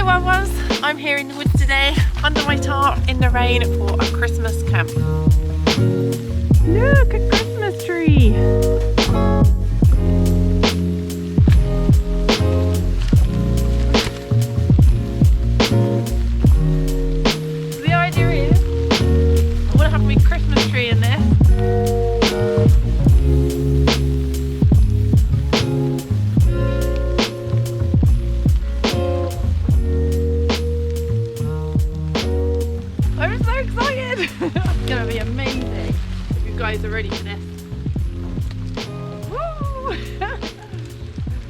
Hi Wawwas, I'm here in the woods today, under my tarp, in the rain for a Christmas camp. Look, a Christmas tree! The idea is, I want to have my Christmas tree in this. I'm so excited! It's gonna be amazing if you guys are ready for this. Woo!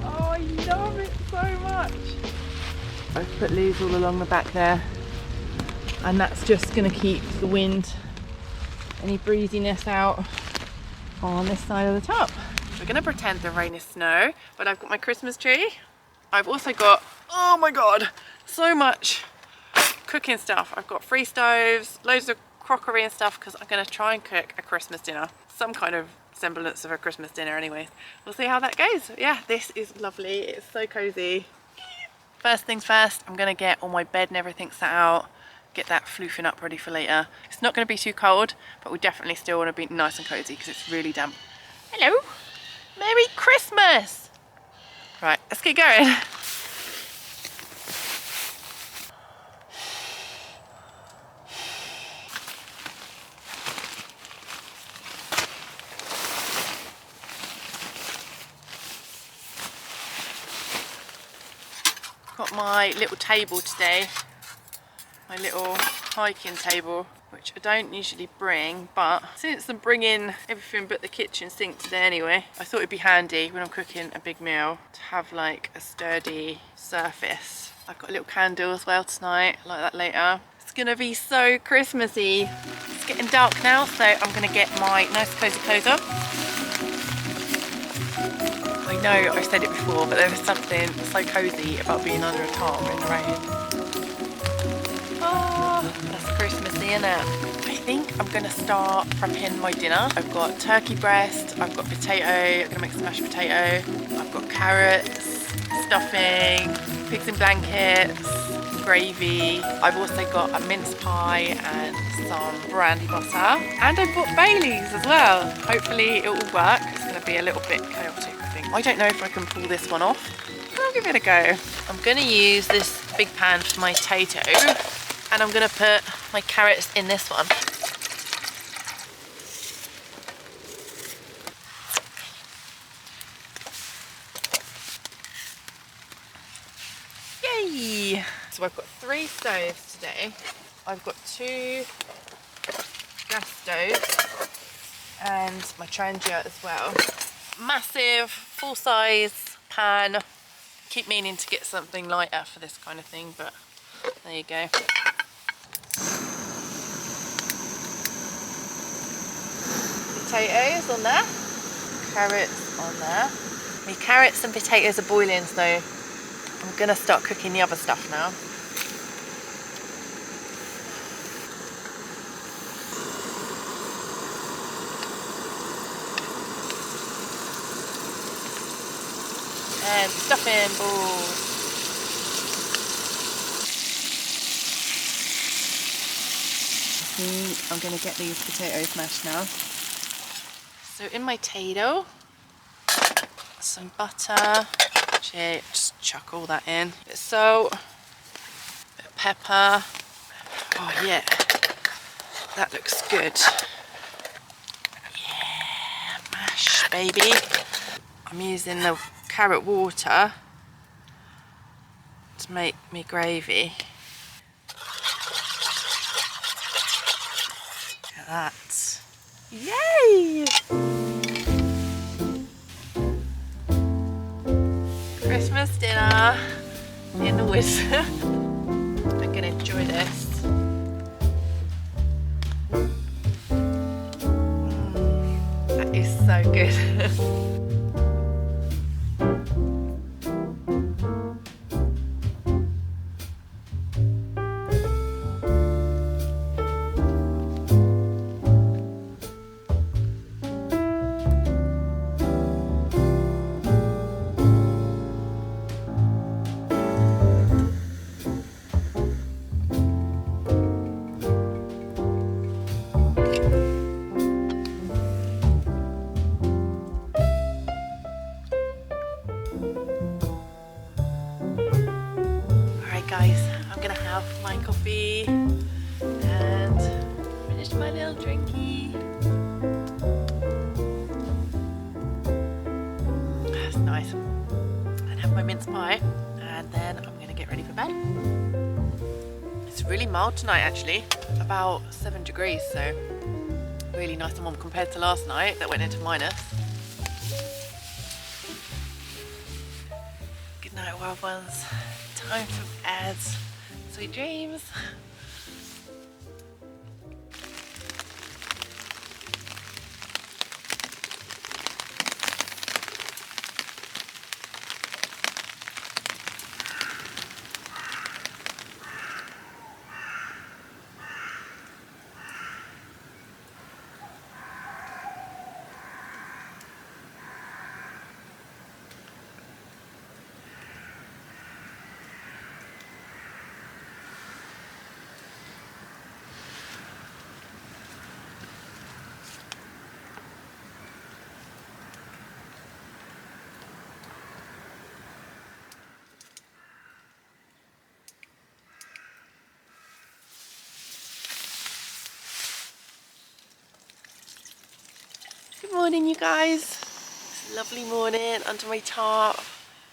Oh, I love it so much. I've put leaves all along the back there, and that's just gonna keep the wind, any breeziness out on this side of the top. We're gonna pretend the rain is snow, but I've got my Christmas tree. I've also got, oh my god, so much cooking stuff. I've got 3 stoves, loads of crockery and stuff, because I'm going to try and cook a Christmas dinner. Some kind of semblance of a Christmas dinner anyways. We'll see how that goes. Yeah, this is lovely. It's so cozy. First things first, I'm going to get all my bed and everything set out, get that floofing up ready for later. It's not going to be too cold, but we definitely still want to be nice and cozy because it's really damp. Hello! Merry Christmas! Right, let's get going. Got my little table today, my little hiking table, which I don't usually bring, but since I'm bringing everything but the kitchen sink today anyway, I thought it'd be handy when I'm cooking a big meal to have like a sturdy surface. I've got a little candle as well tonight, I like that later. It's gonna be so Christmassy. It's getting dark now, so I'm gonna get my nice cozy clothes on. I know I've said it before, but there was something so cozy about being under a tarp in the rain. Oh, that's Christmassy, isn't it? I think I'm going to start prepping my dinner. I've got turkey breast, I've got potato, I'm going to make some mashed potato, I've got carrots, stuffing, pigs in blankets, gravy. I've also got a mince pie and some brandy butter. And I've got Baileys as well. Hopefully it will work. It's going to be a little bit chaotic. I don't know if I can pull this one off, but I'll give it a go. I'm going to use this big pan for my potato, and I'm going to put my carrots in this one. Yay! So I've got 3 stoves today. I've got 2 gas stoves and my trangia as well. Massive full-size pan. Keep meaning to get something lighter for this kind of thing, but there you go. Potatoes on there, carrots on there. My carrots and potatoes are boiling, so I'm gonna start cooking the other stuff now. And stuffing balls. I'm going to get these potatoes mashed now. So in my potato, some butter, just chuck all that in. Bit of salt, bit of pepper. Oh yeah, that looks good. Yeah, mash baby. I'm using the carrot water to make me gravy. Look at that. Yay! Christmas dinner in the woods. I'm gonna enjoy this. That is so good. guys, I'm gonna have my coffee and finish my little drinky. That's nice. And have my mince pie, and then I'm gonna get ready for bed. It's really mild tonight actually, about 7 degrees, so really nice and warm compared to last night that went into minus. Good night, wild ones. Time for bed. Sweet dreams. Good morning, you guys. It's a lovely morning under my tarp.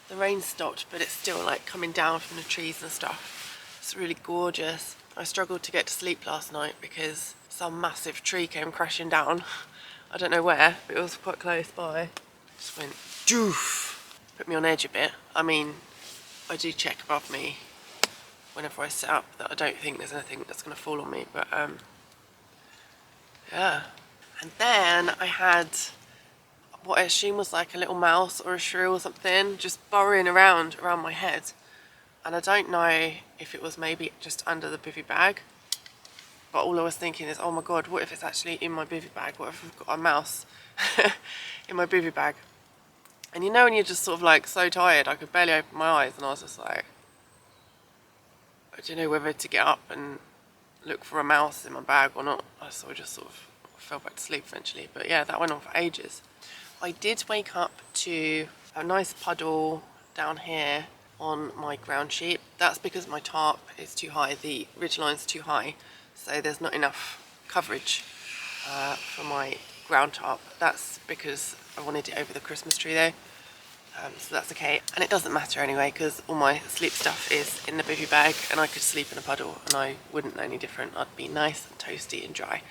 The rain stopped, but it's still like coming down from the trees and stuff. It's really gorgeous. I struggled to get to sleep last night because some massive tree came crashing down. I don't know where, but it was quite close by. Just went doof. Put me on edge a bit. I mean, I do check above me whenever I sit up that I don't think there's anything that's going to fall on me, but yeah. And then I had what I assume was like a little mouse or a shrew or something just burrowing around my head. And I don't know if it was maybe just under the bivy bag. But all I was thinking is, oh my god, what if it's actually in my bivy bag? What if I've got a mouse in my bivy bag? And you know when you're just sort of like so tired, I could barely open my eyes and I was just like, I don't know whether to get up and look for a mouse in my bag or not. I just sort of fell back to sleep eventually, but yeah, that went on for ages. I did wake up to a nice puddle down here on my ground sheet. That's because my tarp is too high, the ridge line's too high, so there's not enough coverage for my ground tarp. That's because I wanted it over the Christmas tree though, so that's okay. And it doesn't matter anyway because all my sleep stuff is in the bivy bag and I could sleep in a puddle and I wouldn't know any different. I'd be nice and toasty and dry.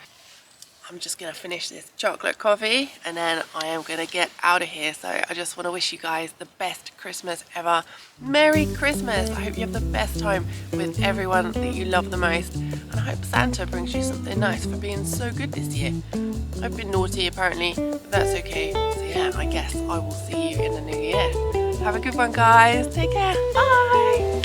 I'm just going to finish this chocolate coffee and then I am going to get out of here. So I just want to wish you guys the best Christmas ever. Merry Christmas! I hope you have the best time with everyone that you love the most. And I hope Santa brings you something nice for being so good this year. I've been naughty apparently, but that's okay. So yeah, I guess I will see you in the new year. Have a good one, guys. Take care. Bye!